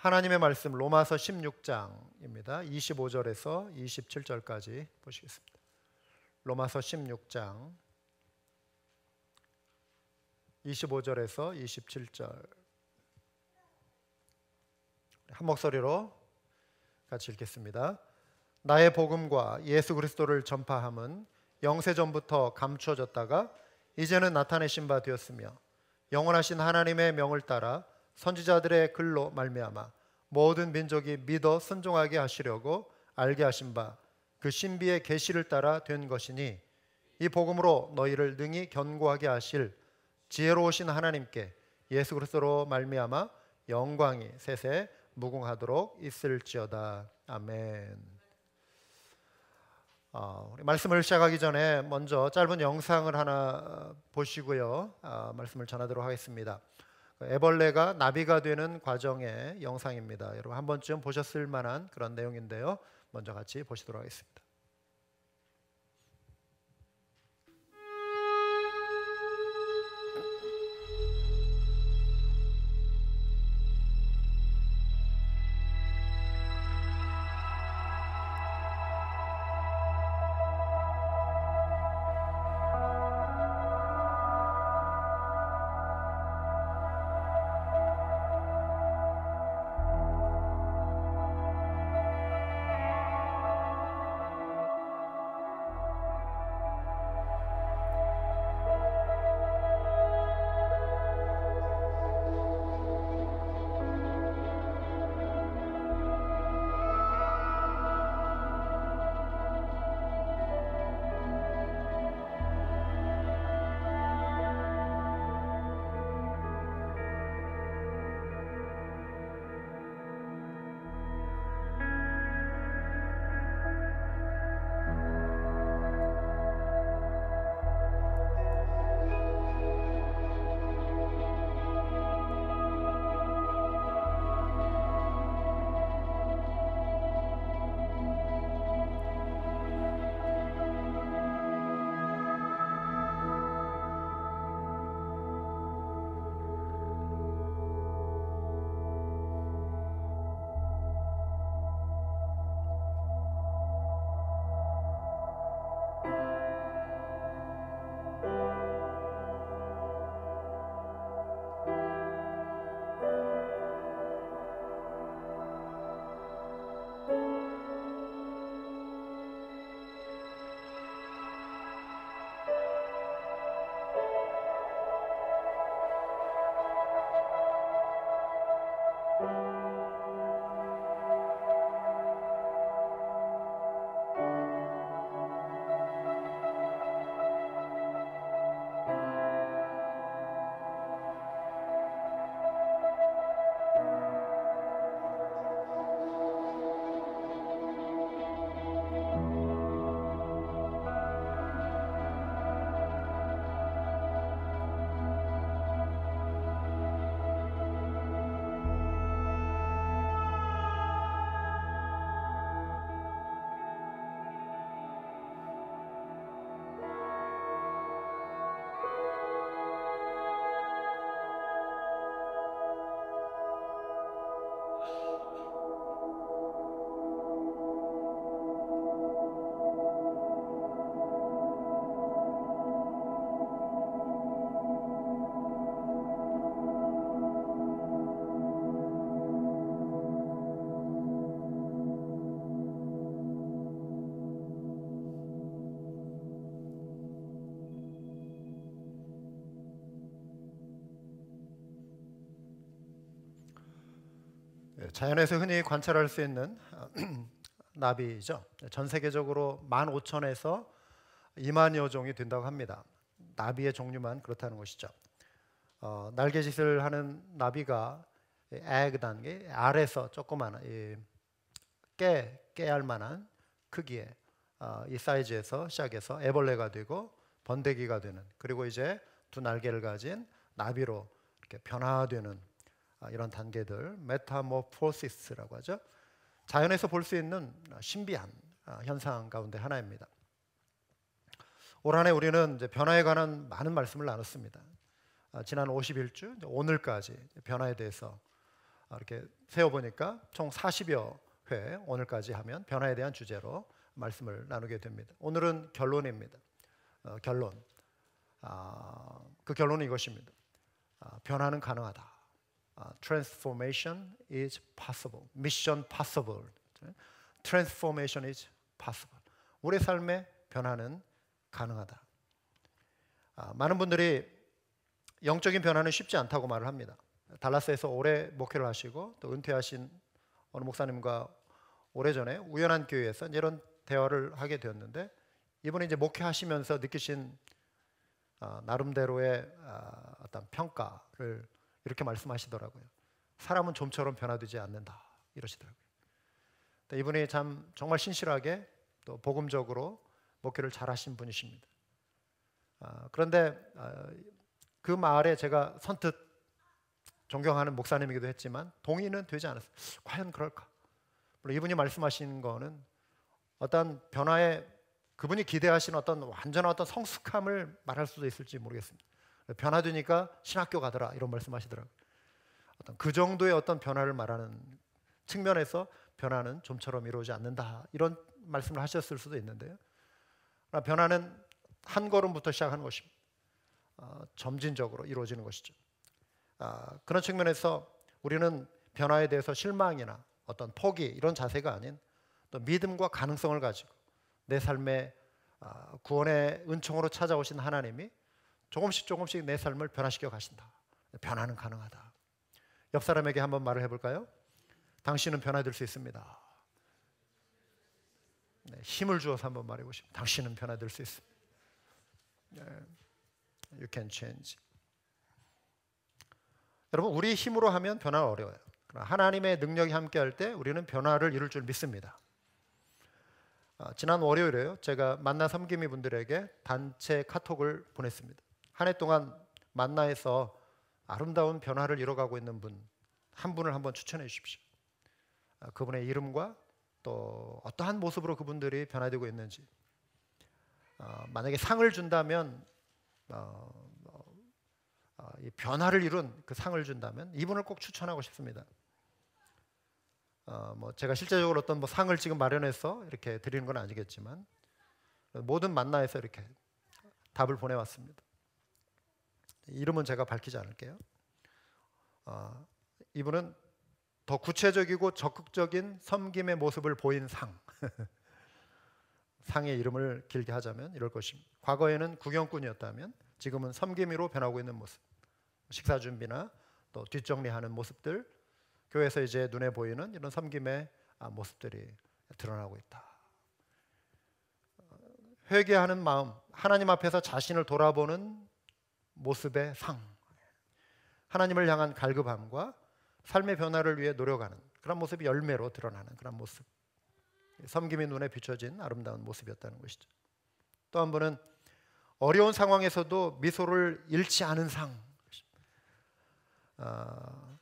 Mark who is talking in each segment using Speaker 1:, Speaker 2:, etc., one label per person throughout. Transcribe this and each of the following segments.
Speaker 1: 하나님의 말씀 로마서 16장입니다. 25절에서 27절까지 보시겠습니다. 로마서 16장 25절에서 27절 한 목소리로 같이 읽겠습니다. 나의 복음과 예수 그리스도를 전파함은 영세전부터 감추어졌다가 이제는 나타내신 바 되었으며 영원하신 하나님의 명을 따라 선지자들의 글로 말미암아 모든 민족이 믿어 순종하게 하시려고 알게 하신 바 그 신비의 계시를 따라 된 것이니 이 복음으로 너희를 능히 견고하게 하실 지혜로우신 하나님께 예수 그리스도로 말미암아 영광이 세세 무궁하도록 있을지어다. 아멘. 우리 말씀을 시작하기 전에 먼저 짧은 영상을 하나 보시고요. 말씀을 전하도록 하겠습니다. 애벌레가 나비가 되는 과정의 영상입니다. 여러분 한 번쯤 보셨을 만한 그런 내용인데요. 먼저 같이 보시도록 하겠습니다. 자연에서 흔히 관찰할 수 있는 나비죠. 전 세계적으로 15,000에서 20,000여 종이 된다고 합니다. 나비의 종류만 그렇다는 것이죠. 날개짓을 하는 나비가 egg 단계, 알에서 조그마한 깨알 만한 크기의 이 사이즈에서 시작해서 애벌레가 되고 번데기가 되는, 그리고 이제 두 날개를 가진 나비로 이렇게 변화되는 이런 단계들, 메타모포시스라고 하죠. 자연에서 볼 수 있는 신비한 현상 가운데 하나입니다. 올 한 해 우리는 이제 변화에 관한 많은 말씀을 나눴습니다. 지난 51주 오늘까지 변화에 대해서 이렇게 세어보니까 총 40여 회 오늘까지 하면 변화에 대한 주제로 말씀을 나누게 됩니다. 오늘은 결론입니다. 결론. 그 결론은 이것입니다. 변화는 가능하다. Transformation is possible. Mission possible. Transformation is possible. 우리의 삶의 변화는 가능하다. 많은 분들이 영적인 변화는 쉽지 않다고 말을 합니다. 달라스에서 오래 목회를 하시고 또 은퇴하신 어느 목사님과 오래전에 우연한 교회에서 이런 대화를 하게 되었는데, 이분이 이제 목회하시면서 느끼신 나름대로의 어떤 평가를 이렇게 말씀하시더라고요. 사람은 좀처럼 변화되지 않는다, 이러시더라고요. 이분이 참 정말 신실하게 또 복음적으로 목회를 잘하신 분이십니다. 그런데 그 말에 제가 선뜻 존경하는 목사님이기도 했지만 동의는 되지 않았어요. 과연 그럴까? 물론 이분이 말씀하신 거는 어떤 변화에 그분이 기대하시는 어떤 완전한 어떤 성숙함을 말할 수도 있을지 모르겠습니다. 변화되니까 신학교 가더라, 이런 말씀하시더라고요. 어떤 그 정도의 어떤 변화를 말하는 측면에서 변화는 좀처럼 이루어지지 않는다, 이런 말씀을 하셨을 수도 있는데요. 그러나 변화는 한 걸음부터 시작하는 것입니다. 점진적으로 이루어지는 것이죠. 그런 측면에서 우리는 변화에 대해서 실망이나 어떤 포기, 이런 자세가 아닌 또 믿음과 가능성을 가지고 내 삶의 구원의 은총으로 찾아오신 하나님이 조금씩 내 삶을 변화시켜 가신다. 변화는 가능하다. 옆 사람에게 한번 말을 해볼까요? 당신은 변화될 수 있습니다. 네, 힘을 주어서 한번 말해보시면 당신은 변화될 수 있습니다. You can change. 여러분, 우리 힘으로 하면 변화가 어려워요. 그러나 하나님의 능력이 함께할 때 우리는 변화를 이룰 줄 믿습니다. 지난 월요일에요, 제가 만나 섬김이 분들에게 단체 카톡을 보냈습니다. 한 해 동안 만나에서 아름다운 변화를 이뤄가고 있는 분 한 분을 한번 추천해 주십시오. 그분의 이름과 또 어떠한 모습으로 그분들이 변화되고 있는지, 만약에 상을 준다면 이 변화를 이룬 그 상을 준다면 이분을 꼭 추천하고 싶습니다. 제가 실제적으로 어떤 상을 지금 마련해서 이렇게 드리는 건 아니겠지만 모든 만나에서 이렇게 답을 보내왔습니다. 이름은 제가 밝히지 않을게요. 이분은 더 구체적이고 적극적인 섬김의 모습을 보인 상. 상의 이름을 길게 하자면 이럴 것입니다. 과거에는 구경꾼이었다면 지금은 섬김이로 변하고 있는 모습. 식사 준비나 또 뒷정리하는 모습들, 교회에서 이제 눈에 보이는 이런 섬김의 모습들이 드러나고 있다. 회개하는 마음, 하나님 앞에서 자신을 돌아보는 모습의 상, 하나님을 향한 갈급함과 삶의 변화를 위해 노력하는 그런 모습이 열매로 드러나는 그런 모습, 섬김이 눈에 비춰진 아름다운 모습이었다는 것이죠. 또 한 분은 어려운 상황에서도 미소를 잃지 않은 상,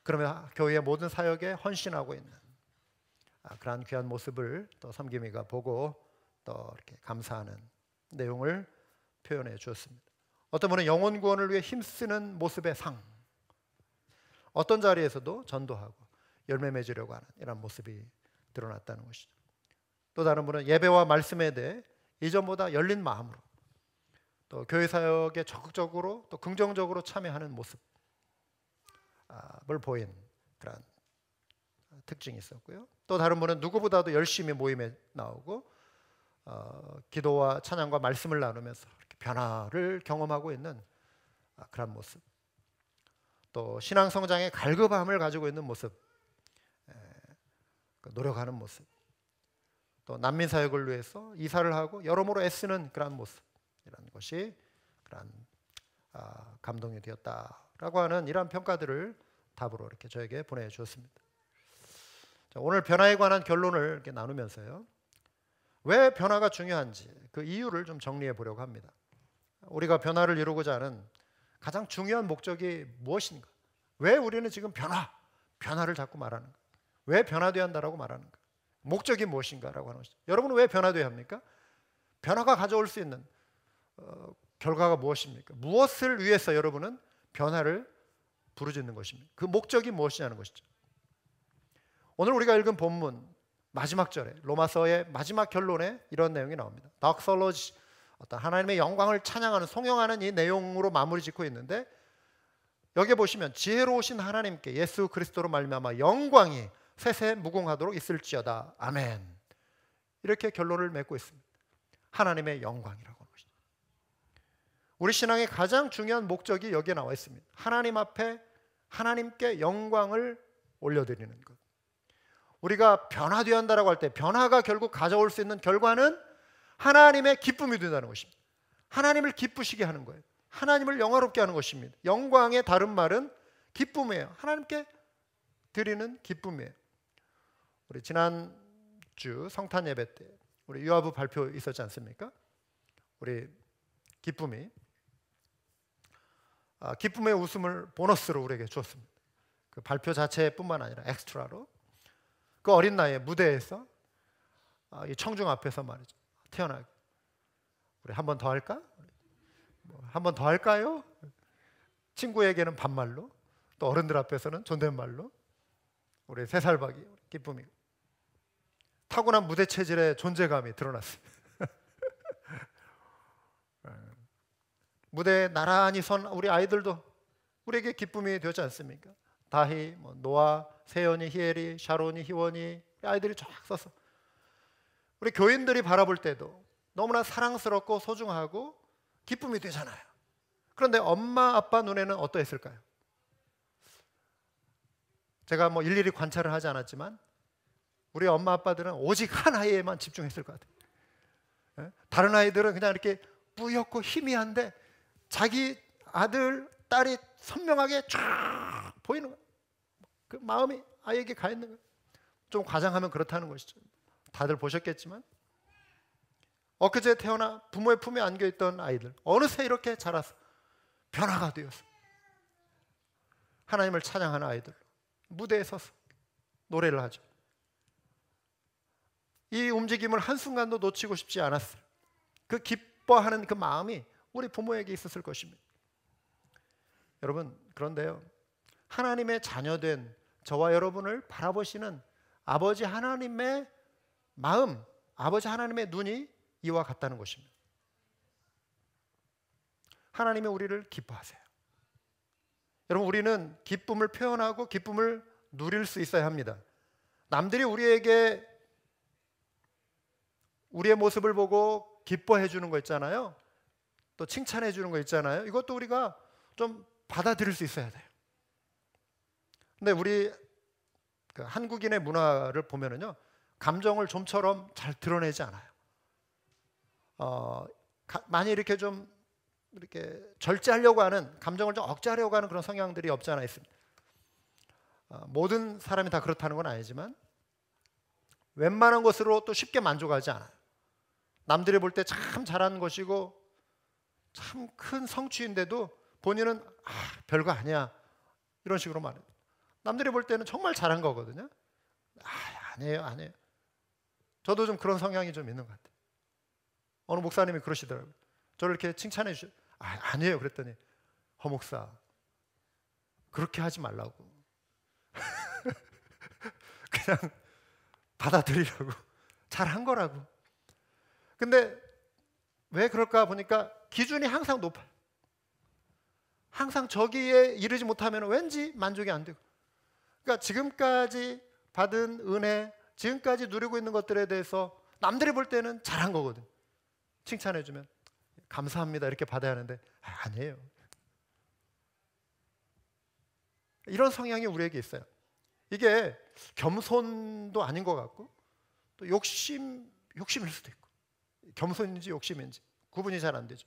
Speaker 1: 그러면 교회의 모든 사역에 헌신하고 있는 그러한 귀한 모습을 또 섬김이가 보고 또 이렇게 감사하는 내용을 표현해 주었습니다. 어떤 분은 영혼 구원을 위해 힘쓰는 모습의 상, 어떤 자리에서도 전도하고 열매 맺으려고 하는 이런 모습이 드러났다는 것이죠. 또 다른 분은 예배와 말씀에 대해 이전보다 열린 마음으로 또 교회 사역에 적극적으로 또 긍정적으로 참여하는 모습을 보인 그런 특징이 있었고요. 또 다른 분은 누구보다도 열심히 모임에 나오고 기도와 찬양과 말씀을 나누면서 이렇게 변화를 경험하고 있는 그런 모습, 또 신앙 성장의 갈급함을 가지고 있는 모습, 노력하는 모습, 또 난민 사역을 위해서 이사를 하고 여러모로 애쓰는 그런 모습, 이런 것이 그런 감동이 되었다라고 하는 이러한 평가들을 답으로 이렇게 저에게 보내주었습니다. 자, 오늘 변화에 관한 결론을 이렇게 나누면서요, 왜 변화가 중요한지 그 이유를 좀 정리해 보려고 합니다. 우리가 변화를 이루고자 하는 가장 중요한 목적이 무엇인가? 왜 우리는 지금 변화를 자꾸 말하는가? 왜 변화되어야 한다라고 말하는가? 목적이 무엇인가라고 하는 것이죠. 여러분은 왜 변화되어야 합니까? 변화가 가져올 수 있는 결과가 무엇입니까? 무엇을 위해서 여러분은 변화를 부르짖는 것입니까? 그 목적이 무엇이냐는 것이죠. 오늘 우리가 읽은 본문 마지막 절에, 로마서의 마지막 결론에 이런 내용이 나옵니다. 닥솔로지, 어떤 하나님의 영광을 찬양하는, 송영하는 이 내용으로 마무리 짓고 있는데, 여기에 보시면 지혜로우신 하나님께 예수 그리스도로 말미암아 영광이 세세 무궁하도록 있을지어다. 아멘. 이렇게 결론을 맺고 있습니다. 하나님의 영광이라고 하는 것이죠. 우리 신앙의 가장 중요한 목적이 여기에 나와 있습니다. 하나님 앞에 하나님께 영광을 올려드리는 것. 우리가 변화되어야 한다고 할 때 변화가 결국 가져올 수 있는 결과는 하나님의 기쁨이 된다는 것입니다. 하나님을 기쁘시게 하는 거예요. 하나님을 영화롭게 하는 것입니다. 영광의 다른 말은 기쁨이에요. 하나님께 드리는 기쁨이에요. 우리 지난주 성탄 예배 때 우리 유아부 발표 있었지 않습니까? 우리 기쁨의 웃음을 보너스로 우리에게 줬습니다. 그 발표 자체뿐만 아니라 엑스트라로 그 어린 나이에 무대에서 이 청중 앞에서 말이죠. 태어나게 우리 한 번 더 할까? 한 번 더 할까요? 친구에게는 반말로, 또 어른들 앞에서는 존댓말로 우리 3살박이 기쁨이 타고난 무대 체질의 존재감이 드러났습니다. 무대에 나란히 선 우리 아이들도 우리에게 기쁨이 되었지 않습니까? 다희, 노아, 세연이, 히엘이, 샤론이, 희원이 아이들이 쫙 서서 우리 교인들이 바라볼 때도 너무나 사랑스럽고 소중하고 기쁨이 되잖아요. 그런데 엄마 아빠 눈에는 어떠했을까요? 제가 일일이 관찰을 하지 않았지만 우리 엄마 아빠들은 오직 한 아이에만 집중했을 것 같아요. 다른 아이들은 그냥 이렇게 뿌옇고 희미한데 자기 아들, 딸이 선명하게 쫙 보이는 거예요. 그 마음이 아이에게 가 있는 거예요. 좀 과장하면 그렇다는 것이죠. 다들 보셨겠지만 엊그제 태어나 부모의 품에 안겨있던 아이들 어느새 이렇게 자라서 변화가 되어서 하나님을 찬양하는 아이들 무대에 서서 노래를 하죠. 이 움직임을 한순간도 놓치고 싶지 않았어요. 그 기뻐하는 그 마음이 우리 부모에게 있었을 것입니다. 여러분, 그런데요, 하나님의 자녀된 저와 여러분을 바라보시는 아버지 하나님의 마음, 아버지 하나님의 눈이 이와 같다는 것입니다. 하나님이 우리를 기뻐하세요. 여러분, 우리는 기쁨을 표현하고 기쁨을 누릴 수 있어야 합니다. 남들이 우리에게 우리의 모습을 보고 기뻐해 주는 거 있잖아요. 또 칭찬해 주는 거 있잖아요. 이것도 우리가 좀 받아들일 수 있어야 돼요. 근데 우리 그 한국인의 문화를 보면은요, 감정을 좀처럼 잘 드러내지 않아요. 많이 이렇게 좀 이렇게 절제하려고 하는, 감정을 좀 억제하려고 하는 그런 성향들이 없지 않아 있습니다. 모든 사람이 다 그렇다는 건 아니지만 웬만한 것으로 또 쉽게 만족하지 않아요. 남들이 볼 때 참 잘하는 것이고 참 큰 성취인데도 본인은 별거 아니야 이런 식으로 말해요. 남들이 볼 때는 정말 잘한 거거든요. 아니에요. 저도 좀 그런 성향이 좀 있는 것 같아요. 어느 목사님이 그러시더라고요. 저를 이렇게 칭찬해 주셔. 아니에요. 그랬더니 허 목사 그렇게 하지 말라고. 그냥 받아들이라고. 잘한 거라고. 근데 왜 그럴까 보니까 기준이 항상 높아요. 항상 저기에 이르지 못하면 왠지 만족이 안 되고, 그러니까 지금까지 받은 은혜, 지금까지 누리고 있는 것들에 대해서 남들이 볼 때는 잘한 거거든. 칭찬해 주면 감사합니다 이렇게 받아야 하는데 아니에요. 이런 성향이 우리에게 있어요. 이게 겸손도 아닌 것 같고 또 욕심일 수도 있고, 겸손인지 욕심인지 구분이 잘 안 되죠.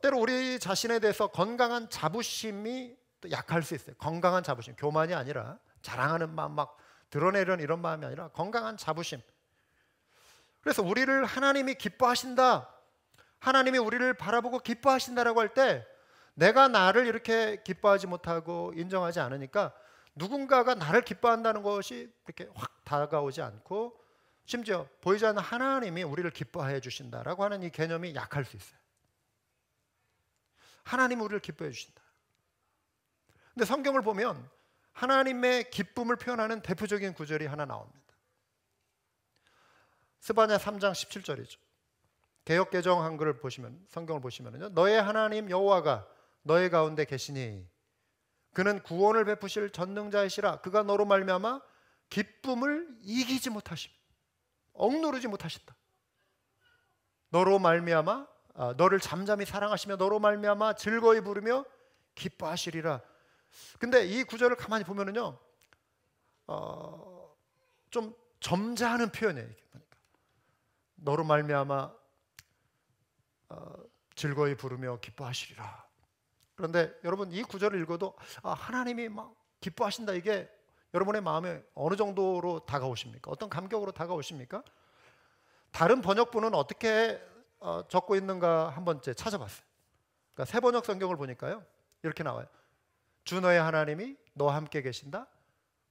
Speaker 1: 때로 우리 자신에 대해서 건강한 자부심이 또 약할 수 있어요. 건강한 자부심, 교만이 아니라 자랑하는 마음, 막 드러내려는 이런 마음이 아니라 건강한 자부심. 그래서 우리를 하나님이 기뻐하신다, 하나님이 우리를 바라보고 기뻐하신다라고 할 때 내가 나를 이렇게 기뻐하지 못하고 인정하지 않으니까 누군가가 나를 기뻐한다는 것이 이렇게 확 다가오지 않고, 심지어 보이지 않는 하나님이 우리를 기뻐해 주신다라고 하는 이 개념이 약할 수 있어요. 하나님이 우리를 기뻐해 주신다. 근데 성경을 보면 하나님의 기쁨을 표현하는 대표적인 구절이 하나 나옵니다. 스바냐 3장 17절이죠. 개역 개정 한글을 보시면, 성경을 보시면요, 너의 하나님 여호와가 너의 가운데 계시니 그는 구원을 베푸실 전능자이시라. 그가 너로 말미암아 기쁨을 이기지 못하심, 억누르지 못하셨다. 너로 말미암아 너를 잠잠히 사랑하시며 너로 말미암아 즐거이 부르며 기뻐하시리라. 근데 이 구절을 가만히 보면은요, 좀 점잖은 표현이에요. 너로 말미암아 즐거이 부르며 기뻐하시리라. 그런데 여러분, 이 구절을 읽어도 하나님이 막 기뻐하신다, 이게 여러분의 마음에 어느 정도로 다가오십니까? 어떤 감격으로 다가오십니까? 다른 번역본은 어떻게 적고 있는가 한 번째 찾아봤어요. 그러니까 새 번역 성경을 보니까요, 이렇게 나와요. 주 너의 하나님이 너와 함께 계신다.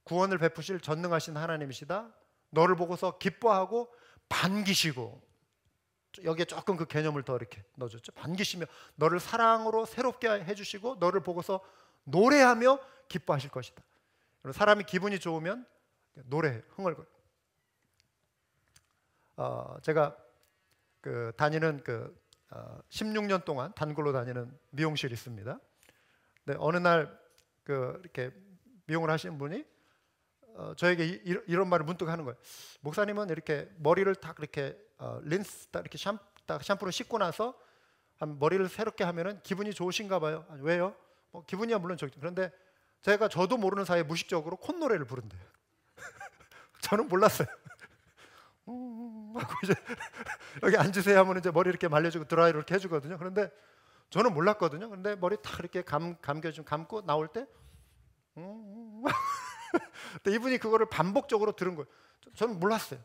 Speaker 1: 구원을 베푸실 전능하신 하나님이시다. 너를 보고서 기뻐하고 반기시고, 여기에 조금 그 개념을 더 이렇게 넣어줬죠. 반기시며 너를 사랑으로 새롭게 해주시고 너를 보고서 노래하며 기뻐하실 것이다. 사람이 기분이 좋으면 노래해요. 흥얼거려. 제가 다니는 16년 동안 단골로 다니는 미용실이 있습니다. 근데 어느 날 이렇게 미용을 하시는 분이 저에게 이런 말을 문득 하는 거예요. 목사님은 이렇게 머리를 딱 이렇게 린스 딱 이렇게 샴푸로 씻고 나서 머리를 새롭게 하면은 기분이 좋으신가 봐요. 아니, 왜요? 기분이야 물론 좋죠. 그런데 저도 모르는 사이에 무의식적으로 콧노래를 부른대요. 저는 몰랐어요. 하고 이제 여기 앉으세요 하면 이제 머리 이렇게 말려주고 드라이를 이렇게 해주거든요. 그런데 저는 몰랐거든요. 그런데 머리 탁 이렇게 감고 나올 때 근데 이분이 그거를 반복적으로 들은 거예요. 저는 몰랐어요.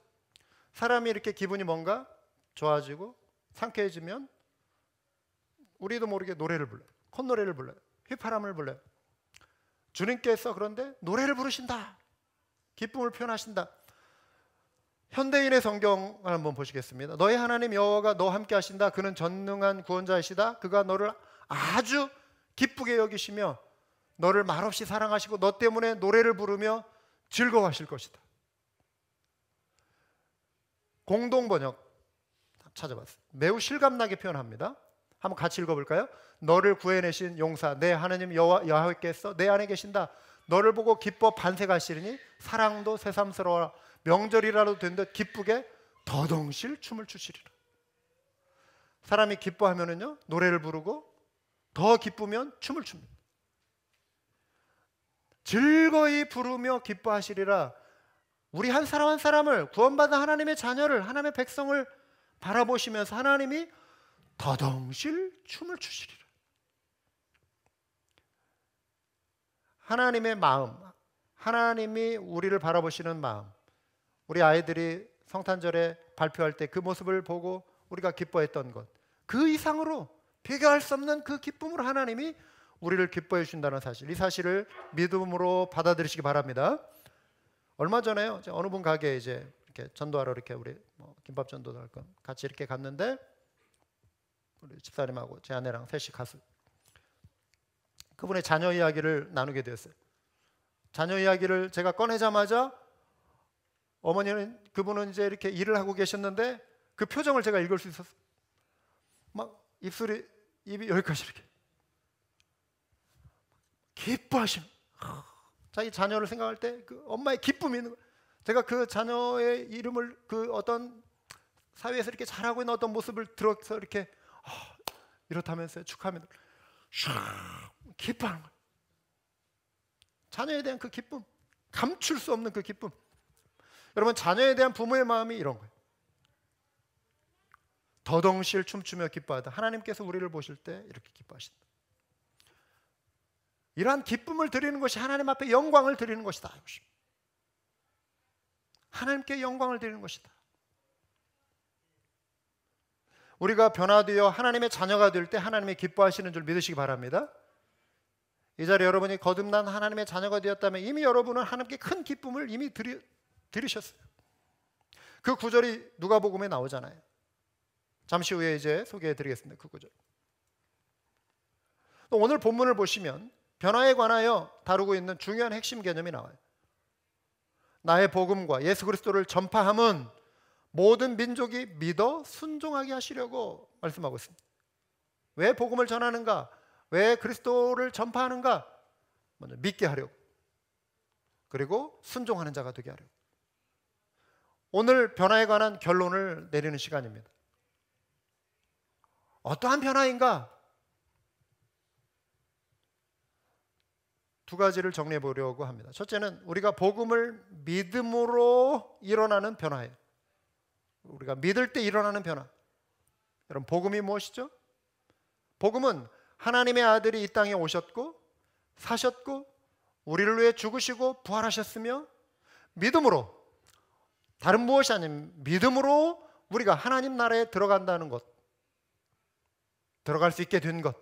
Speaker 1: 사람이 이렇게 기분이 뭔가 좋아지고 상쾌해지면 우리도 모르게 노래를 불러요. 콧노래를 불러요. 휘파람을 불러요. 주님께서 그런데 노래를 부르신다. 기쁨을 표현하신다. 현대인의 성경을 한번 보시겠습니다. 너의 하나님 여호와가 너와 함께 하신다. 그는 전능한 구원자이시다. 그가 너를 아주 기쁘게 여기시며 너를 말없이 사랑하시고 너 때문에 노래를 부르며 즐거워하실 것이다. 공동 번역 찾아봤어요. 매우 실감나게 표현합니다. 한번 같이 읽어볼까요? 너를 구해내신 용사 내 하나님 여호와께서 내 안에 계신다. 너를 보고 기뻐 반색하시리니 사랑도 새삼스러워라. 명절이라도 된 듯 기쁘게 더덩실 춤을 추시리라. 사람이 기뻐하면은요 노래를 부르고 더 기쁘면 춤을 춥니다. 즐거이 부르며 기뻐하시리라. 우리 한 사람 한 사람을, 구원받은 하나님의 자녀를, 하나님의 백성을 바라보시면서 하나님이 더덩실 춤을 추시리라. 하나님의 마음, 하나님이 우리를 바라보시는 마음, 우리 아이들이 성탄절에 발표할 때 그 모습을 보고 우리가 기뻐했던 것, 그 이상으로 비교할 수 없는 그 기쁨으로 하나님이 우리를 기뻐해 주신다는 사실, 이 사실을 믿음으로 받아들이시기 바랍니다. 얼마 전에요, 어느 분 가게에 이제 이렇게 전도하러 이렇게 우리 김밥 전도도 할 거 같이 이렇게 갔는데 우리 집사님하고 제 아내랑 셋이 가서 그분의 자녀 이야기를 나누게 되었어요. 자녀 이야기를 제가 꺼내자마자 어머니는, 그분은 이제 이렇게 일을 하고 계셨는데 그 표정을 제가 읽을 수 있었어요. 막 입이 여기까지 이렇게 기뻐하심. 자기 자녀를 생각할 때 그 엄마의 기쁨이 있는 거예요. 제가 그 자녀의 이름을 그 어떤 사회에서 이렇게 잘하고 있는 어떤 모습을 들어서 이렇게 이렇다면서요 축하하면 기뻐하는 거예요. 자녀에 대한 그 기쁨, 감출 수 없는 그 기쁨. 여러분, 자녀에 대한 부모의 마음이 이런 거예요. 더덩실 춤추며 기뻐하다. 하나님께서 우리를 보실 때 이렇게 기뻐하신다. 이러한 기쁨을 드리는 것이 하나님 앞에 영광을 드리는 것이다. 하나님께 영광을 드리는 것이다. 우리가 변화되어 하나님의 자녀가 될 때 하나님이 기뻐하시는 줄 믿으시기 바랍니다. 이 자리에 여러분이 거듭난 하나님의 자녀가 되었다면 이미 여러분은 하나님께 큰 기쁨을 이미 들으셨어요. 그 구절이 누가복음에 나오잖아요. 잠시 후에 이제 소개해 드리겠습니다. 그 구절. 또 오늘 본문을 보시면 변화에 관하여 다루고 있는 중요한 핵심 개념이 나와요. 나의 복음과 예수 그리스도를 전파함은 모든 민족이 믿어 순종하게 하시려고 말씀하고 있습니다. 왜 복음을 전하는가? 왜 그리스도를 전파하는가? 먼저 믿게 하려고, 그리고 순종하는 자가 되게 하려고. 오늘 변화에 관한 결론을 내리는 시간입니다. 어떠한 변화인가? 두 가지를 정리해 보려고 합니다. 첫째는 우리가 복음을 믿음으로 일어나는 변화예요. 우리가 믿을 때 일어나는 변화. 여러분, 복음이 무엇이죠? 복음은 하나님의 아들이 이 땅에 오셨고 사셨고 우리를 위해 죽으시고 부활하셨으며 믿음으로, 다른 무엇이 아닌 믿음으로 우리가 하나님 나라에 들어간다는 것, 들어갈 수 있게 된 것,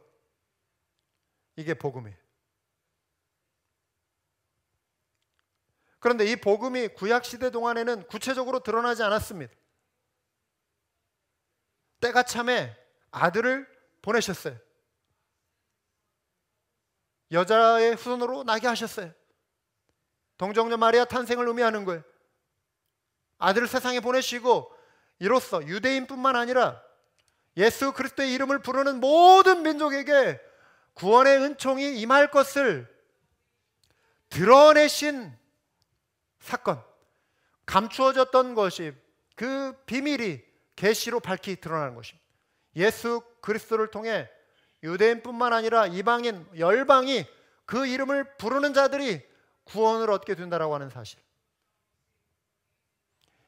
Speaker 1: 이게 복음이에요. 그런데 이 복음이 구약시대 동안에는 구체적으로 드러나지 않았습니다. 때가 참에 아들을 보내셨어요. 여자의 후손으로 나게 하셨어요. 동정녀 마리아 탄생을 의미하는 거예요. 아들을 세상에 보내시고 이로써 유대인뿐만 아니라 예수 그리스도의 이름을 부르는 모든 민족에게 구원의 은총이 임할 것을 드러내신 사건, 감추어졌던 것이, 그 비밀이 계시로 밝히 드러나는 것입니다. 예수 그리스도를 통해 유대인뿐만 아니라 이방인, 열방이 그 이름을 부르는 자들이 구원을 얻게 된다라고 하는 사실,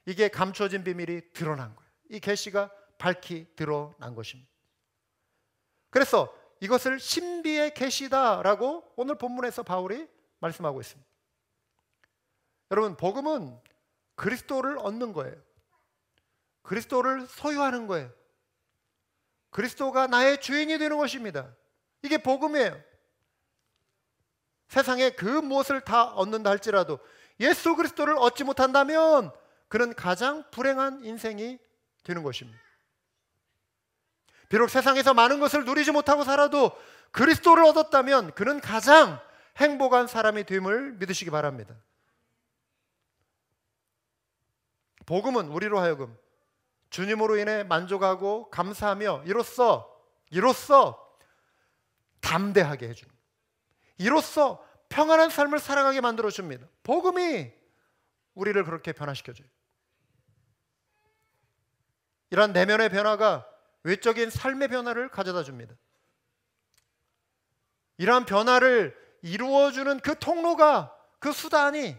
Speaker 1: 이게 감추어진 비밀이 드러난 거예요. 이 계시가 밝히 드러난 것입니다. 그래서 이것을 신비의 계시다라고 오늘 본문에서 바울이 말씀하고 있습니다. 여러분, 복음은 그리스도를 얻는 거예요. 그리스도를 소유하는 거예요. 그리스도가 나의 주인이 되는 것입니다. 이게 복음이에요. 세상에 그 무엇을 다 얻는다 할지라도 예수 그리스도를 얻지 못한다면 그는 가장 불행한 인생이 되는 것입니다. 비록 세상에서 많은 것을 누리지 못하고 살아도 그리스도를 얻었다면 그는 가장 행복한 사람이 됨을 믿으시기 바랍니다. 복음은 우리로 하여금 주님으로 인해 만족하고 감사하며 이로써 담대하게 해줍니다. 이로써 평안한 삶을 살아가게 만들어줍니다. 복음이 우리를 그렇게 변화시켜줘요. 이러한 내면의 변화가 외적인 삶의 변화를 가져다 줍니다. 이러한 변화를 이루어주는 그 통로가, 그 수단이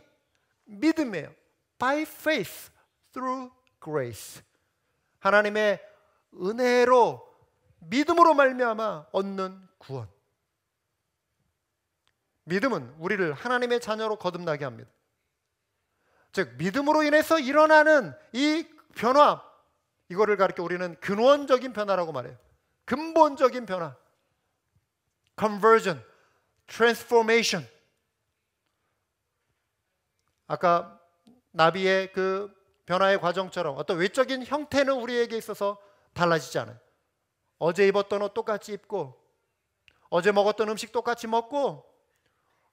Speaker 1: 믿음이에요. By faith through grace. 하나님의 은혜로, 믿음으로 말미암아 얻는 구원. 믿음은 우리를 하나님의 자녀로 거듭나게 합니다. 즉 믿음으로 인해서 일어나는 이 변화, 이거를 가리켜 우리는 근원적인 변화라고 말해요. 근본적인 변화, conversion, transformation. 아까 나비의 그 변화의 과정처럼 어떤 외적인 형태는 우리에게 있어서 달라지지 않아요. 어제 입었던 옷 똑같이 입고, 어제 먹었던 음식 똑같이 먹고,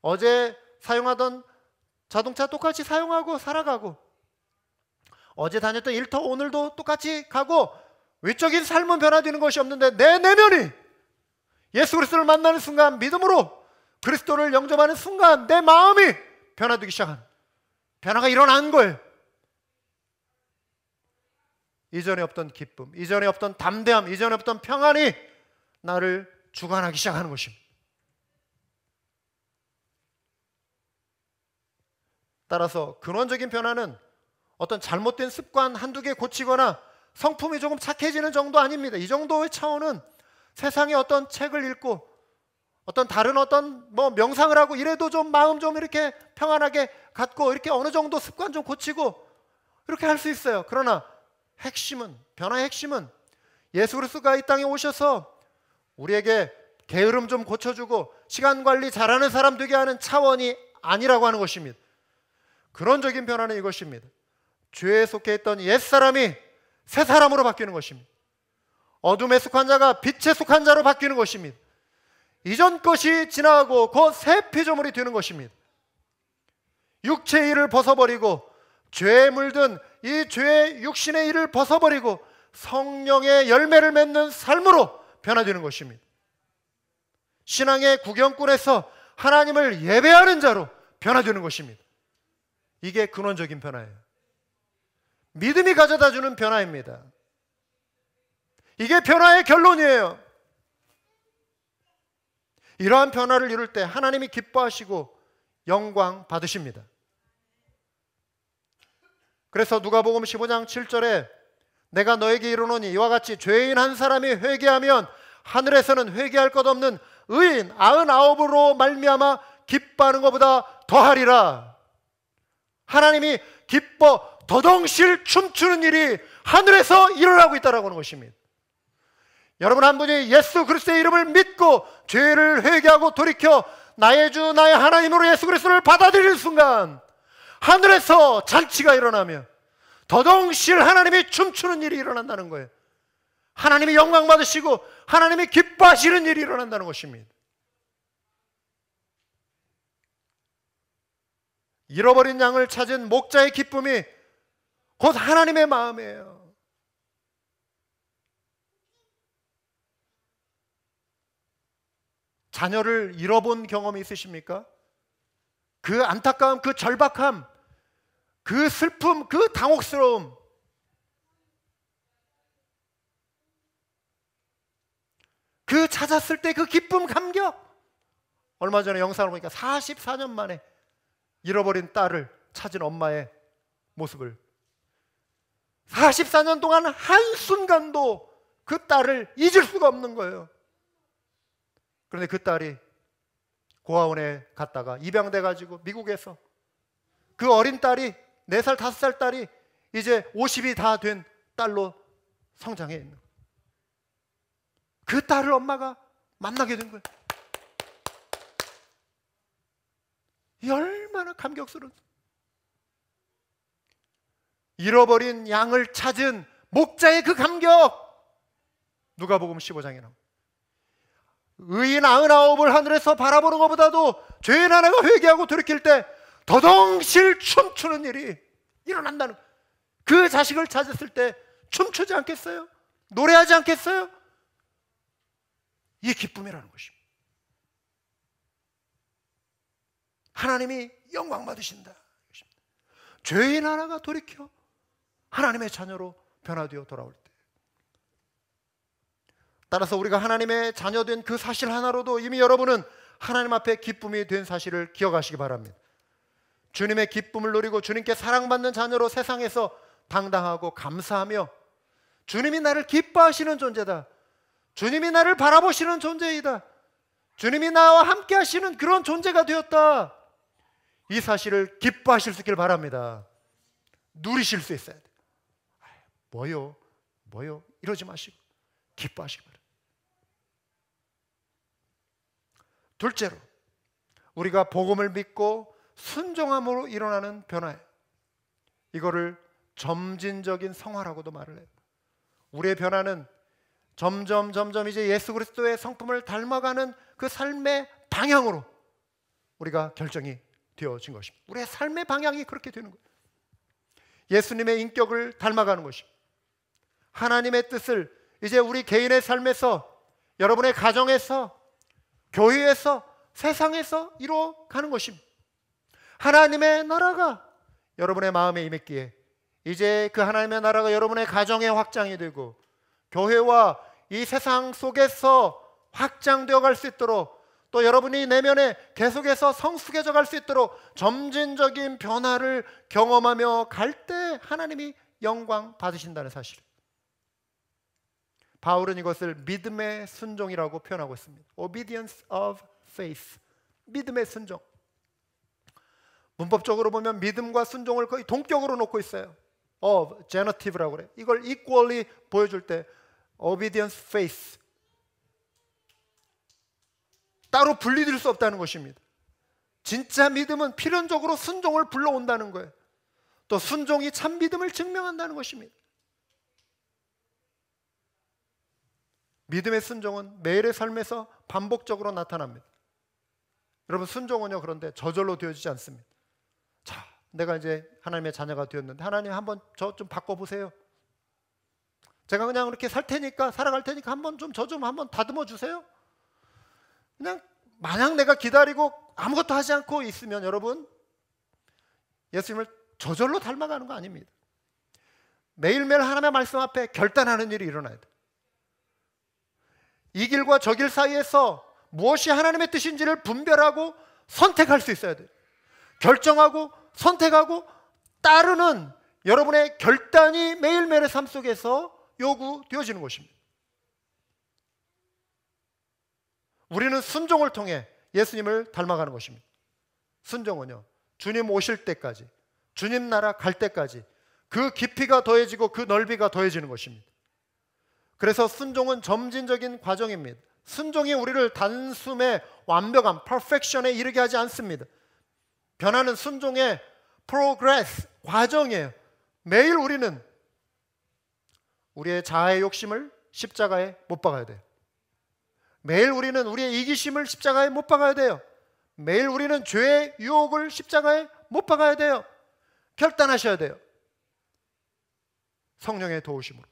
Speaker 1: 어제 사용하던 자동차 똑같이 사용하고 살아가고, 어제 다녔던 일터 오늘도 똑같이 가고, 외적인 삶은 변화되는 것이 없는데 내 내면이 예수 그리스도를 만나는 순간, 믿음으로 그리스도를 영접하는 순간 내 마음이 변화되기 시작한, 변화가 일어난 거예요. 이전에 없던 기쁨, 이전에 없던 담대함, 이전에 없던 평안이 나를 주관하기 시작하는 것입니다. 따라서 근원적인 변화는 어떤 잘못된 습관 한두 개 고치거나 성품이 조금 착해지는 정도 아닙니다. 이 정도의 차원은 세상의 어떤 책을 읽고 어떤 다른 어떤 명상을 하고 이래도 좀 마음 좀 이렇게 평안하게 갖고 이렇게 어느 정도 습관 좀 고치고 이렇게 할 수 있어요. 그러나 핵심은, 변화의 핵심은 예수 그리스도가 이 땅에 오셔서 우리에게 게으름 좀 고쳐주고 시간 관리 잘하는 사람 되게 하는 차원이 아니라고 하는 것입니다. 근원적인 변화는 이것입니다. 죄에 속해 있던 옛사람이 새 사람으로 바뀌는 것입니다. 어둠에 속한 자가 빛에 속한 자로 바뀌는 것입니다. 이전 것이 지나가고 곧 새 피조물이 되는 것입니다. 육체의 일을 벗어버리고 죄에 물든 이 죄의 육신의 일을 벗어버리고 성령의 열매를 맺는 삶으로 변화되는 것입니다. 신앙의 구경꾼에서 하나님을 예배하는 자로 변화되는 것입니다. 이게 근원적인 변화예요. 믿음이 가져다주는 변화입니다. 이게 변화의 결론이에요. 이러한 변화를 이룰 때 하나님이 기뻐하시고 영광 받으십니다. 그래서 누가복음 15장 7절에 내가 너에게 이르노니 이와 같이 죄인 한 사람이 회개하면 하늘에서는 회개할 것 없는 의인 99으로 말미암아 기뻐하는 것보다 더하리라. 하나님이 기뻐 더덩실 춤추는 일이 하늘에서 일어나고 있다라고 하는 것입니다. 여러분 한 분이 예수 그리스도의 이름을 믿고 죄를 회개하고 돌이켜 나의 주 나의 하나님으로 예수 그리스도를 받아들이는 순간 하늘에서 잔치가 일어나며 더덩실 하나님이 춤추는 일이 일어난다는 거예요. 하나님이 영광 받으시고 하나님이 기뻐하시는 일이 일어난다는 것입니다. 잃어버린 양을 찾은 목자의 기쁨이 곧 하나님의 마음이에요. 자녀를 잃어본 경험이 있으십니까? 그 안타까움, 그 절박함, 그 슬픔, 그 당혹스러움, 그 찾았을 때 그 기쁨, 감격. 얼마 전에 영상을 보니까 44년 만에 잃어버린 딸을 찾은 엄마의 모습을 44년 동안 한순간도 그 딸을 잊을 수가 없는 거예요. 그런데 그 딸이 고아원에 갔다가 입양돼 가지고 미국에서 그 어린 딸이 4살, 5살 딸이 이제 50이 다 된 딸로 성장해 있는 거예요. 그 딸을 엄마가 만나게 된 거예요. 이 얼마나 감격스러운, 잃어버린 양을 찾은 목자의 그 감격. 누가복음 15장에 나옵니다. 의인 99을 하늘에서 바라보는 것보다도 죄인 하나가 회개하고 돌이킬 때 더덩실 춤추는 일이 일어난다는, 그 자식을 찾았을 때 춤추지 않겠어요? 노래하지 않겠어요? 이 기쁨이라는 것입니다. 하나님이 영광 받으신다. 죄인 하나가 돌이켜 하나님의 자녀로 변화되어 돌아올 때, 따라서 우리가 하나님의 자녀된 그 사실 하나로도 이미 여러분은 하나님 앞에 기쁨이 된 사실을 기억하시기 바랍니다. 주님의 기쁨을 누리고 주님께 사랑받는 자녀로 세상에서 당당하고 감사하며 주님이 나를 기뻐하시는 존재다, 주님이 나를 바라보시는 존재이다, 주님이 나와 함께 하시는 그런 존재가 되었다, 이 사실을 기뻐하실 수 있길 바랍니다. 누리실 수 있어야 돼요. 뭐요 이러지 마시고 기뻐하시기 바랍니다. 둘째로, 우리가 복음을 믿고 순종함으로 일어나는 변화예요. 이거를 점진적인 성화라고도 말을 해요. 우리의 변화는 점점 이제 예수 그리스도의 성품을 닮아가는 그 삶의 방향으로 우리가 결정이 되어진 것입니다. 우리의 삶의 방향이 그렇게 되는 거예요. 예수님의 인격을 닮아가는 것입니다. 하나님의 뜻을 이제 우리 개인의 삶에서, 여러분의 가정에서, 교회에서, 세상에서 이루어가는 것입니다. 하나님의 나라가 여러분의 마음에 임했기에 이제 그 하나님의 나라가 여러분의 가정에 확장이 되고 교회와 이 세상 속에서 확장되어 갈 수 있도록, 또 여러분이 내면에 계속해서 성숙해져 갈 수 있도록 점진적인 변화를 경험하며 갈 때 하나님이 영광 받으신다는 사실. 바울은 이것을 믿음의 순종이라고 표현하고 있습니다. Obedience of faith. 믿음의 순종. 문법적으로 보면 믿음과 순종을 거의 동격으로 놓고 있어요. genitive라고 그래요. 이걸 equally 보여줄 때 obedience, faith. 따로 분리될 수 없다는 것입니다. 진짜 믿음은 필연적으로 순종을 불러온다는 거예요. 또 순종이 참 믿음을 증명한다는 것입니다. 믿음의 순종은 매일의 삶에서 반복적으로 나타납니다. 여러분, 순종은요, 그런데 저절로 되어지지 않습니다. 자, 내가 이제 하나님의 자녀가 되었는데 하나님 한번 저 좀 바꿔보세요. 제가 그냥 이렇게 살아갈 테니까 한번 좀 저 좀 한번 다듬어 주세요. 그냥 마냥 내가 기다리고 아무것도 하지 않고 있으면 여러분, 예수님을 저절로 닮아가는 거 아닙니다. 매일매일 하나님의 말씀 앞에 결단하는 일이 일어나야 돼. 이 길과 저 길 사이에서 무엇이 하나님의 뜻인지를 분별하고 선택할 수 있어야 돼요. 결정하고 선택하고 따르는 여러분의 결단이 매일매일의 삶 속에서 요구되어지는 것입니다. 우리는 순종을 통해 예수님을 닮아가는 것입니다. 순종은요, 주님 오실 때까지, 주님 나라 갈 때까지 그 깊이가 더해지고 그 넓이가 더해지는 것입니다. 그래서 순종은 점진적인 과정입니다. 순종이 우리를 단숨에 완벽한 perfection에 이르게 하지 않습니다. 변화는 순종의 progress, 과정이에요. 매일 우리는 우리의 자아의 욕심을 십자가에 못 박아야 돼요. 매일 우리는 우리의 이기심을 십자가에 못 박아야 돼요. 매일 우리는 죄의 유혹을 십자가에 못 박아야 돼요. 결단하셔야 돼요. 성령의 도우심으로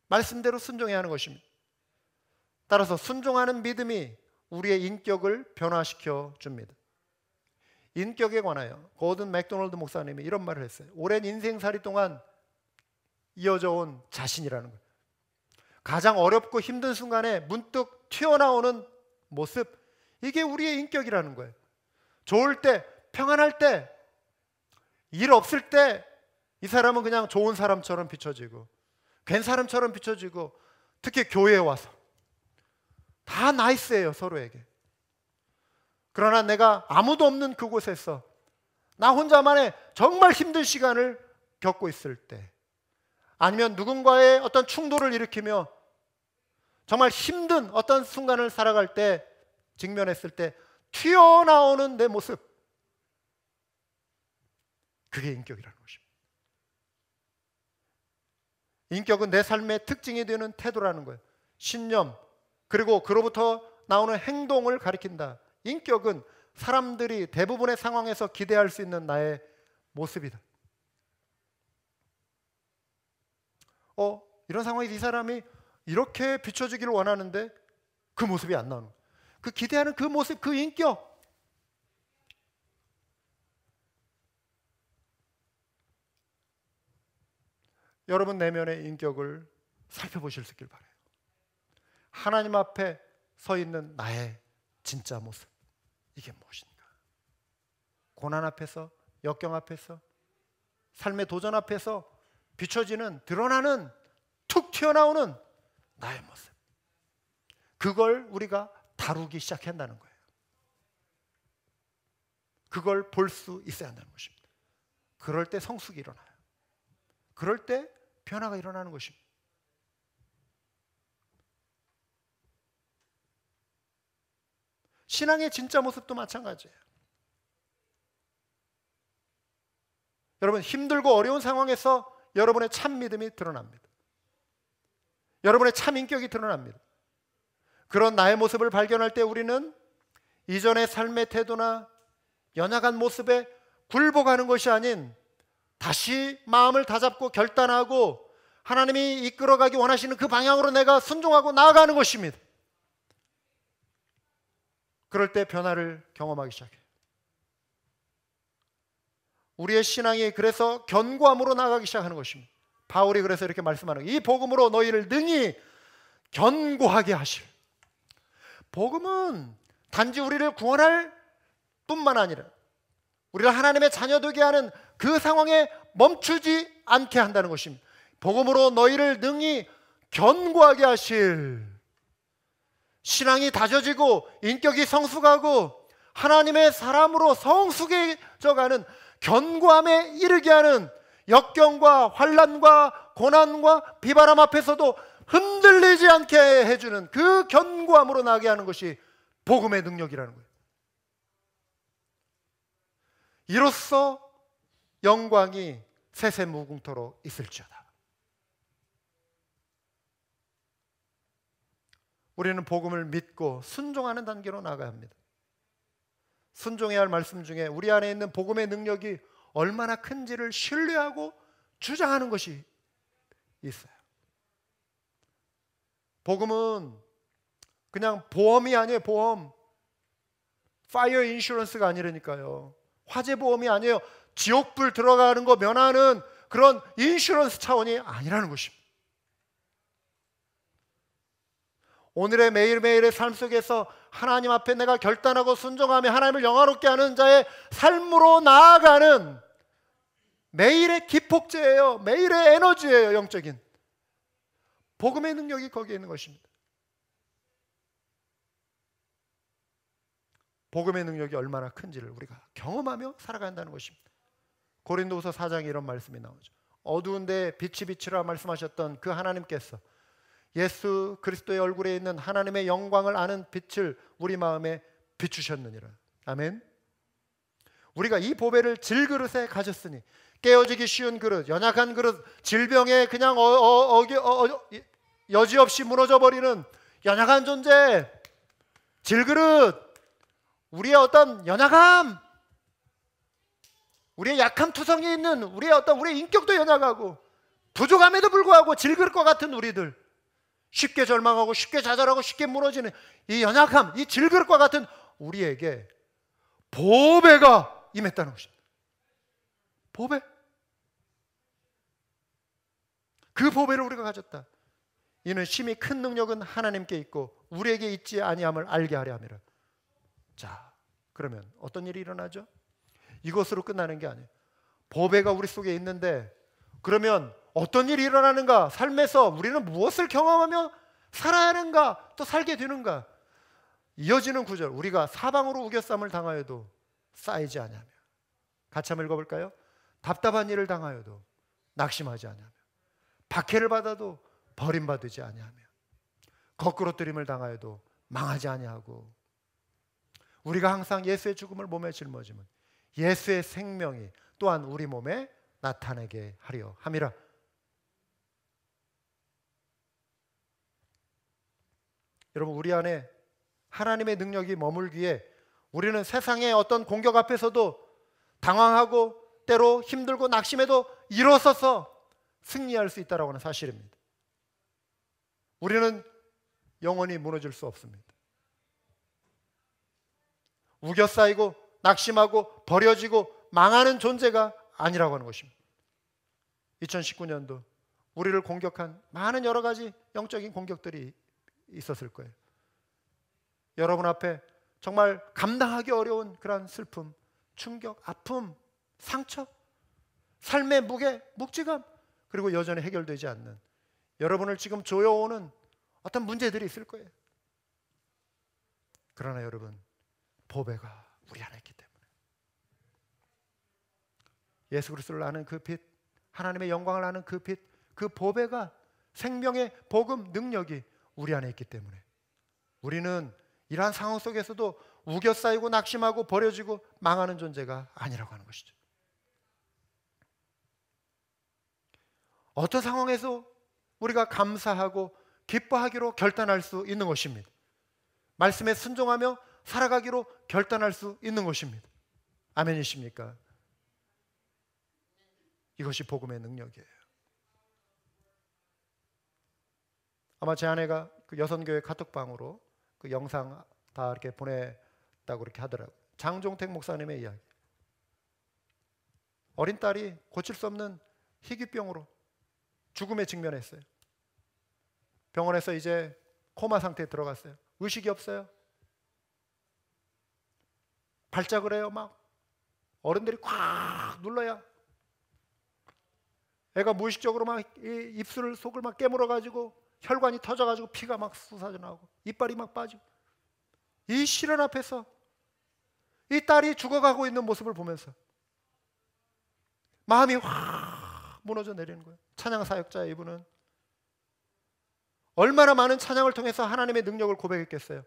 Speaker 1: 말씀대로 순종해야 하는 것입니다. 따라서 순종하는 믿음이 우리의 인격을 변화시켜 줍니다. 인격에 관하여 고든 맥도널드 목사님이 이런 말을 했어요. 오랜 인생살이 동안 이어져 온 자신이라는 거예요. 가장 어렵고 힘든 순간에 문득 튀어나오는 모습, 이게 우리의 인격이라는 거예요. 좋을 때, 평안할 때, 일 없을 때 이 사람은 그냥 좋은 사람처럼 비춰지고 괜사람처럼 비춰지고, 특히 교회에 와서 다 나이스해요, 서로에게. 그러나 내가 아무도 없는 그곳에서 나 혼자만의 정말 힘든 시간을 겪고 있을 때, 아니면 누군가의 어떤 충돌을 일으키며 정말 힘든 어떤 순간을 살아갈 때, 직면했을 때 튀어나오는 내 모습, 그게 인격이라는 것입니다. 인격은 내 삶의 특징이 되는 태도라는 거예요. 신념, 그리고 그로부터 나오는 행동을 가리킨다. 인격은 사람들이 대부분의 상황에서 기대할 수 있는 나의 모습이다. 이런 상황에서 이 사람이 이렇게 비춰주기를 원하는데 그 모습이 안 나오는 거예요. 그 기대하는 그 모습, 그 인격. 여러분 내면의 인격을 살펴보실 수 있길 바라요. 하나님 앞에 서 있는 나의 진짜 모습, 이게 무엇인가? 고난 앞에서, 역경 앞에서, 삶의 도전 앞에서 비춰지는, 드러나는, 툭 튀어나오는 나의 모습, 그걸 우리가 다루기 시작한다는 거예요. 그걸 볼 수 있어야 한다는 것입니다. 그럴 때 성숙이 일어나요. 그럴 때 변화가 일어나는 것입니다. 신앙의 진짜 모습도 마찬가지예요. 여러분, 힘들고 어려운 상황에서 여러분의 참 믿음이 드러납니다. 여러분의 참 인격이 드러납니다. 그런 나의 모습을 발견할 때 우리는 이전의 삶의 태도나 연약한 모습에 굴복하는 것이 아닌 다시 마음을 다잡고 결단하고 하나님이 이끌어가기 원하시는 그 방향으로 내가 순종하고 나아가는 것입니다. 그럴 때 변화를 경험하기 시작해요. 우리의 신앙이 그래서 견고함으로 나아가기 시작하는 것입니다. 바울이 그래서 이렇게 말씀하는 거예요. 이 복음으로 너희를 능히 견고하게 하실. 복음은 단지 우리를 구원할 뿐만 아니라 우리를 하나님의 자녀 되게 하는 그 상황에 멈추지 않게 한다는 것입니다. 복음으로 너희를 능히 견고하게 하실. 신앙이 다져지고 인격이 성숙하고 하나님의 사람으로 성숙해져가는, 견고함에 이르게 하는, 역경과 환난과 고난과 비바람 앞에서도 흔들리지 않게 해주는 그 견고함으로 나게 하는 것이 복음의 능력이라는 거예요. 이로써 영광이 세세무궁토록 있을지어다. 우리는 복음을 믿고 순종하는 단계로 나가야 합니다. 순종해야 할 말씀 중에 우리 안에 있는 복음의 능력이 얼마나 큰지를 신뢰하고 주장하는 것이 있어요. 복음은 그냥 보험이 아니에요. 보험. 파이어 인슈런스가 아니라니까요. 화재 보험이 아니에요. 지옥불 들어가는 거 면하는 그런 인슈런스 차원이 아니라는 것입니다. 오늘의 매일매일의 삶 속에서 하나님 앞에 내가 결단하고 순종하며 하나님을 영화롭게 하는 자의 삶으로 나아가는 매일의 기폭제예요. 매일의 에너지예요. 영적인 복음의 능력이 거기에 있는 것입니다. 복음의 능력이 얼마나 큰지를 우리가 경험하며 살아간다는 것입니다. 고린도후서 4장에 이런 말씀이 나오죠. 어두운 데 빛이 비치라 말씀하셨던 그 하나님께서 예수 그리스도의 얼굴에 있는 하나님의 영광을 아는 빛을 우리 마음에 비추셨느니라. 아멘. 우리가 이 보배를 질그릇에 가졌으니 깨어지기 쉬운 그릇, 연약한 그릇, 질병에 그냥 여지없이 무너져버리는 연약한 존재, 질그릇, 우리의 어떤 연약함, 우리의 약함 투성이 있는 우리의 인격도 연약하고 부족함에도 불구하고 질그릇과 같은 우리들, 쉽게 절망하고 쉽게 좌절하고 쉽게 무너지는 이 연약함, 이 질그릇과 같은 우리에게 보배가 임했다는 것입니다. 보배. 그 보배를 우리가 가졌다. 이는 심히 큰 능력은 하나님께 있고 우리에게 있지 아니함을 알게 하려 함이라. 자, 그러면 어떤 일이 일어나죠? 이것으로 끝나는 게 아니에요. 보배가 우리 속에 있는데 그러면 어떤 일이 일어나는가? 삶에서 우리는 무엇을 경험하며 살아야 하는가? 또 살게 되는가? 이어지는 구절, 우리가 사방으로 우겨쌈을 당하여도 쌓이지 아니하며. 같이 한번 읽어볼까요? 답답한 일을 당하여도 낙심하지 아니하며, 박해를 받아도 버림받지 아니하며, 거꾸로뜨림을 당하여도 망하지 아니하고, 우리가 항상 예수의 죽음을 몸에 짊어지면 예수의 생명이 또한 우리 몸에 나타내게 하려 함이라. 여러분, 우리 안에 하나님의 능력이 머물기에 우리는 세상의 어떤 공격 앞에서도 당황하고 때로 힘들고 낙심해도 일어서서 승리할 수 있다는 하는 사실입니다. 우리는 영원히 무너질 수 없습니다. 우겨싸이고 낙심하고 버려지고 망하는 존재가 아니라고 하는 것입니다. 2019년도 우리를 공격한 많은 여러 가지 영적인 공격들이 있었을 거예요. 여러분 앞에 정말 감당하기 어려운 그런 슬픔, 충격, 아픔, 상처, 삶의 무게, 묵직함, 그리고 여전히 해결되지 않는 여러분을 지금 조여오는 어떤 문제들이 있을 거예요. 그러나 여러분, 보배가 우리 안에 있기 때문에 예수 그리스도를 아는 그 빛, 하나님의 영광을 아는 그 빛, 그 보배가 생명의 복음 능력이 우리 안에 있기 때문에 우리는 이러한 상황 속에서도 우겨싸이고 낙심하고 버려지고 망하는 존재가 아니라고 하는 것이죠. 어떤 상황에서 우리가 감사하고 기뻐하기로 결단할 수 있는 것입니다. 말씀에 순종하며 살아가기로 결단할 수 있는 것입니다. 아멘이십니까? 이것이 복음의 능력이에요. 아마 제 아내가 그 여선교회 카톡방으로 그 영상 다 이렇게 보냈다고 이렇게 하더라고요. 장종택 목사님의 이야기. 어린 딸이 고칠 수 없는 희귀병으로 죽음에 직면했어요. 병원에서 이제 코마 상태에 들어갔어요. 의식이 없어요. 발작을 해요. 막 어른들이 꽉 눌러야 애가 무의식적으로 막 입술을 속을 막 깨물어 가지고 혈관이 터져 가지고 피가 막 쏟아져 나오고 이빨이 막 빠지고, 이 시련 앞에서 이 딸이 죽어가고 있는 모습을 보면서 마음이 확 무너져 내리는 거예요. 찬양 사역자의 이분은 얼마나 많은 찬양을 통해서 하나님의 능력을 고백했겠어요.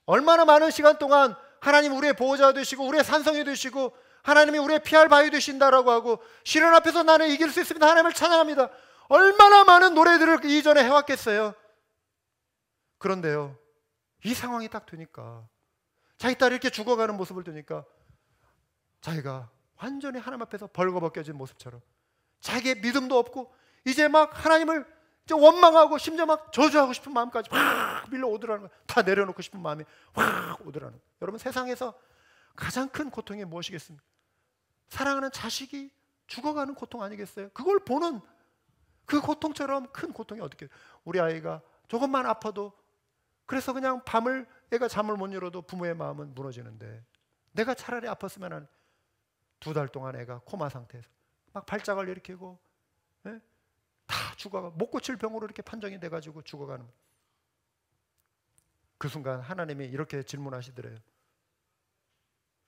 Speaker 1: 얼마나 많은 시간 동안 하나님 우리의 보호자 되시고 우리의 산성이 되시고 하나님이 우리의 피할 바위 되신다라고 하고 시련 앞에서 나는 이길 수 있습니다, 하나님을 찬양합니다. 얼마나 많은 노래들을 이전에 해왔겠어요. 그런데요, 이 상황이 딱 되니까, 자기 딸이 이렇게 죽어가는 모습을 보니까 자기가 완전히 하나님 앞에서 벌거벗겨진 모습처럼 자기의 믿음도 없고 이제 막 하나님을 이제 원망하고 심지어 막 저주하고 싶은 마음까지 확 밀려오더라는 거예요. 다 내려놓고 싶은 마음이 확 오더라는 거예요. 여러분, 세상에서 가장 큰 고통이 무엇이겠습니까? 사랑하는 자식이 죽어가는 고통 아니겠어요? 그걸 보는 그 고통처럼 큰 고통이 어떻게, 우리 아이가 조금만 아파도, 그래서 그냥 밤을 애가 잠을 못 이뤄도 부모의 마음은 무너지는데, 내가 차라리 아팠으면 2달 동안 애가 코마 상태에서 막 발작을 일으키고, 예? 다 죽어가, 못 고칠 병으로 이렇게 판정이 돼가지고 죽어가는, 그 순간 하나님이 이렇게 질문하시더래요.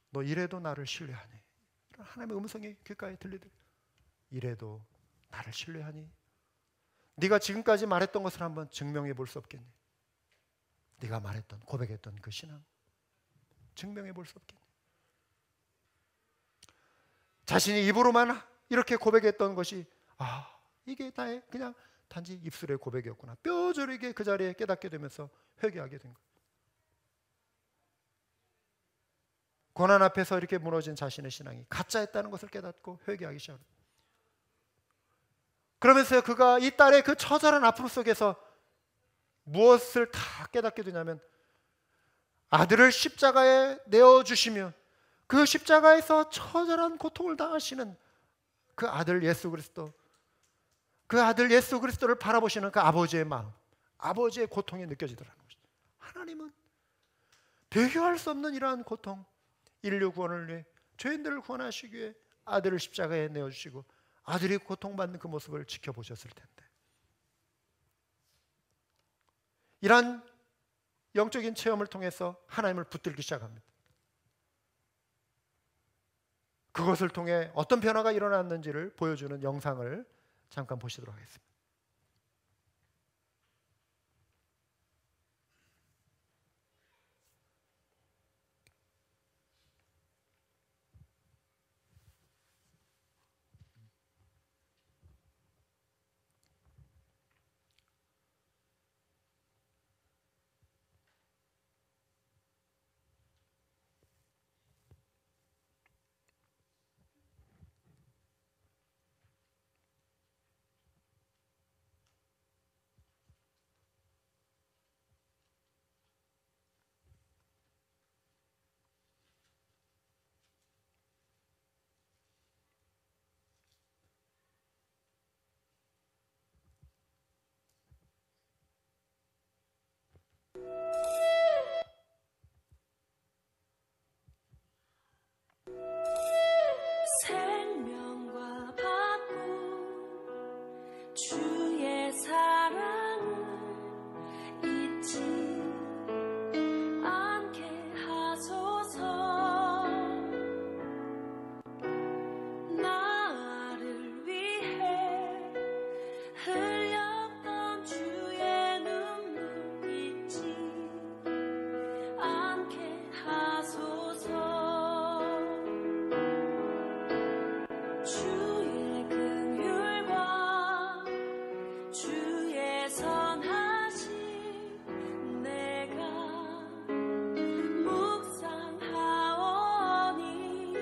Speaker 1: 너 이래도 나를 신뢰하니? 하나님의 음성이 귓가에 들리더래요. 이래도 나를 신뢰하니? 네가 지금까지 말했던 것을 한번 증명해 볼 수 없겠니? 네가 말했던, 고백했던 그 신앙 증명해 볼 수 없겠니? 자신이 입으로만 이렇게 고백했던 것이, 아, 이게 나의 그냥 단지 입술의 고백이었구나, 뼈저리게 그 자리에 깨닫게 되면서 회개하게 된 거예요. 고난 앞에서 이렇게 무너진 자신의 신앙이 가짜였다는 것을 깨닫고 회개하기 시작합니다. 그러면서 그가 이 딸의 그 처절한 아픔 속에서 무엇을 다 깨닫게 되냐면, 아들을 십자가에 내어주시며 그 십자가에서 처절한 고통을 당하시는 그 아들 예수 그리스도, 그 아들 예수 그리스도를 바라보시는 그 아버지의 마음, 아버지의 고통이 느껴지더라는 것입니다. 하나님은 비교할 수 없는 이러한 고통, 인류 구원을 위해, 죄인들을 구원하시기 위해 아들을 십자가에 내어주시고 아들이 고통받는 그 모습을 지켜보셨을 텐데, 이러한 영적인 체험을 통해서 하나님을 붙들기 시작합니다. 그것을 통해 어떤 변화가 일어났는지를 보여주는 영상을 잠깐 보시도록 하겠습니다.
Speaker 2: 생명과 바꾼 주의 사랑을 잊지 않게 하소서. 나를 위해 흘렸던 주의 눈물 잊지 않게 하소서. 주의 긍휼과 주의 선하심 내가 묵상하오니,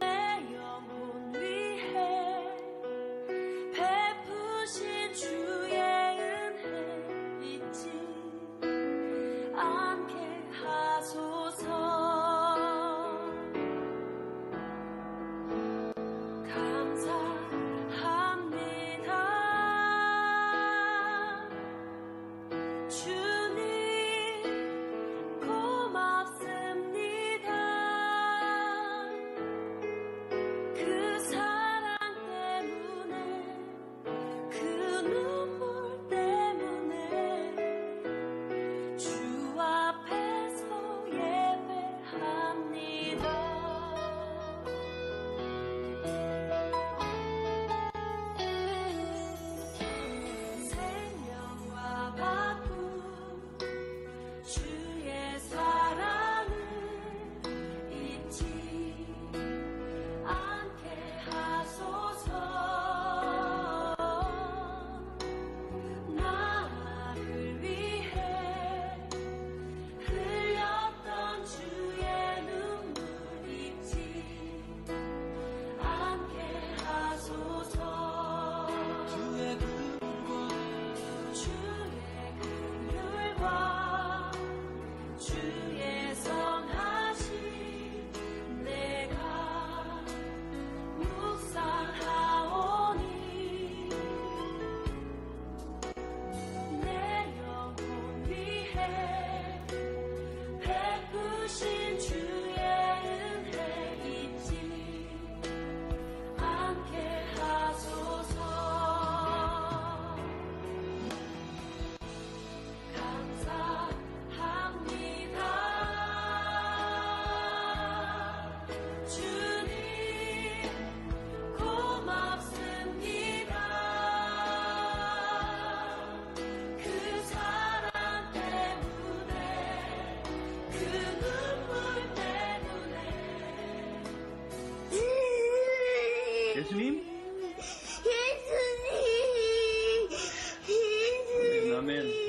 Speaker 2: 내 영혼 위해 베푸신 주의 은혜 잊지 않게 하소서.
Speaker 3: 예수님?
Speaker 4: 예수님.
Speaker 3: 아멘.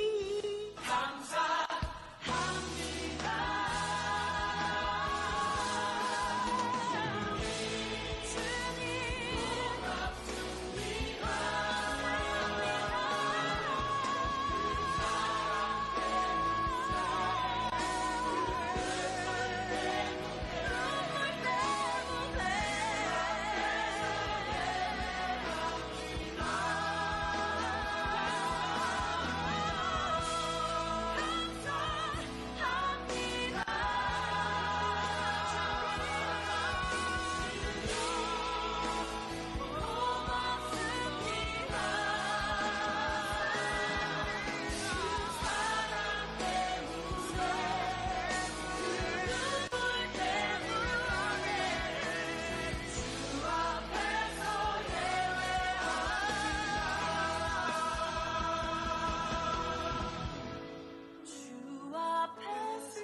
Speaker 2: 주 앞에서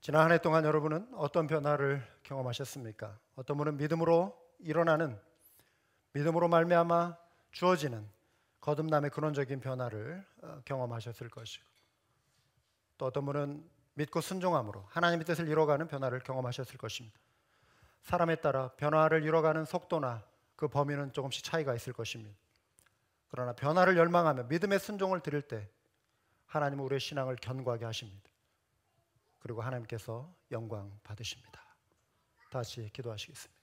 Speaker 1: 지난 한 해 동안 여러분은 어떤 변화를 경험하셨습니까? 어떤 분은 믿음으로 일어나는, 믿음으로 말미암아 주어지는 거듭남의 근원적인 변화를 경험하셨을 것이고, 또 어떤 분은 믿고 순종함으로 하나님의 뜻을 이뤄가는 변화를 경험하셨을 것입니다. 사람에 따라 변화를 이뤄가는 속도나 그 범위는 조금씩 차이가 있을 것입니다. 그러나 변화를 열망하며 믿음의 순종을 드릴 때 하나님은 우리의 신앙을 견고하게 하십니다. 그리고 하나님께서 영광 받으십니다. 다 같이 기도하시겠습니다.